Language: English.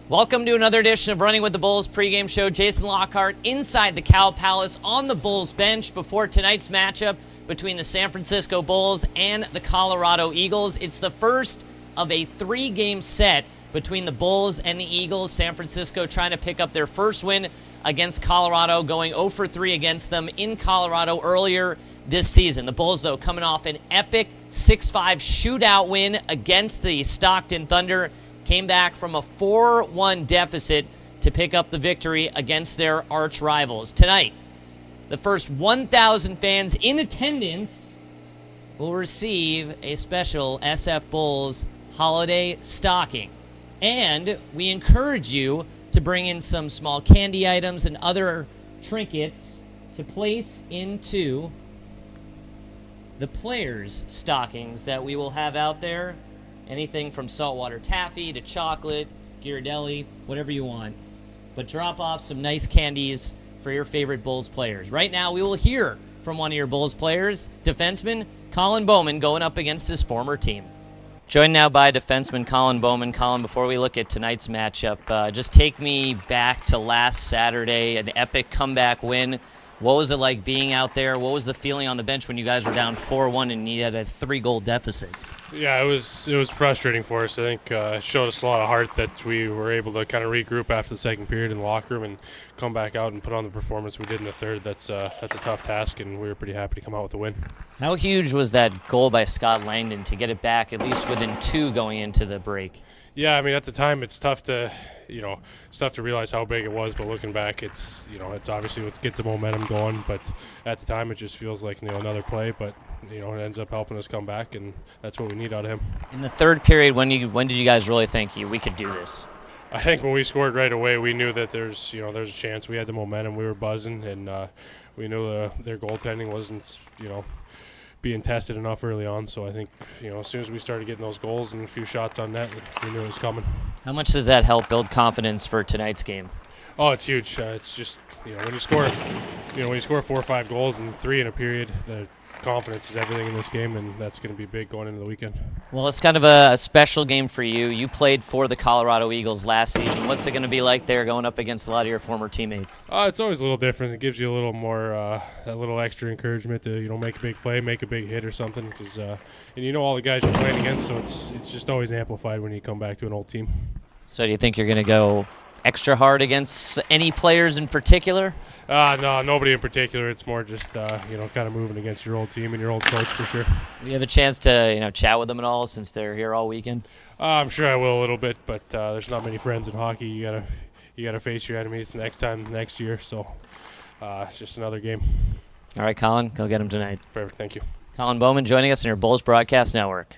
Welcome to another edition of Running with the Bulls pregame show. Jason Lockhart inside the Cow Palace on the Bulls bench before tonight's matchup between the San Francisco Bulls and the Colorado Eagles. It's the first of a three-game set between the Bulls and the Eagles. San Francisco trying to pick up their first win against Colorado, going 0 for 3 against them in Colorado earlier this season. The Bulls, though, coming off an epic 6-5 shootout win against the Stockton Thunder, came back from a 4-1 deficit to pick up the victory against their arch rivals. Tonight, the first 1,000 fans in attendance will receive a special SF Bulls holiday stocking. And we encourage you to bring in some small candy items and other trinkets to place into the players' stockings that we will have out there. Anything from saltwater taffy to chocolate, Ghirardelli, whatever you want. But drop off some nice candies for your favorite Bulls players. Right now, we will hear from one of your Bulls players, defenseman Collin Bowman, going up against his former team. Joined now by defenseman Collin Bowman. Collin, before we look at tonight's matchup, just take me back to last Saturday, an epic comeback win. What was it like being out there? What was the feeling on the bench when you guys were down 4-1 and you had a 3-goal deficit? Yeah, it was frustrating for us. I think it showed us a lot of heart that we were able to kind of regroup after the second period in the locker room and come back out and put on the performance we did in the third. That's a tough task, and we were pretty happy to come out with a win. How huge was that goal by Scott Langdon to get it back at least within 2 going into the break? Yeah, I mean, at the time it's tough to realize how big it was, but looking back, it's obviously what get the momentum going. But at the time, it just feels like another play, but it ends up helping us come back, and that's what we need out of him. In the third period, when did you guys really think we could do this? I think when we scored right away, we knew that there's a chance. We had the momentum, we were buzzing, and we knew their goaltending wasn't being tested enough early on. So I think as soon as we started getting those goals and a few shots on net, we knew it was coming. How much does that help build confidence for tonight's game? Oh, it's huge. It's just when you score 4 or 5 goals and 3 in a period, the confidence is everything in this game, and that's going to be big going into the weekend. Well, it's kind of a special game for you. You played for the Colorado Eagles last season. What's it going to be like there going up against a lot of your former teammates? It's always a little different. It gives you a little more, a little extra encouragement to make a big play, make a big hit or something, because and all the guys you're playing against, so it's just always amplified when you come back to an old team. So do you think you're going to go extra hard against any players in particular? No, nobody in particular. It's more just, kind of moving against your old team and your old coach for sure. Do you have a chance to, chat with them at all since they're here all weekend? I'm sure I will a little bit, but there's not many friends in hockey. You gotta face your enemies next year. So it's just another game. All right, Collin, go get them tonight. Perfect. Thank you. Collin Bowman joining us on your Bulls Broadcast Network.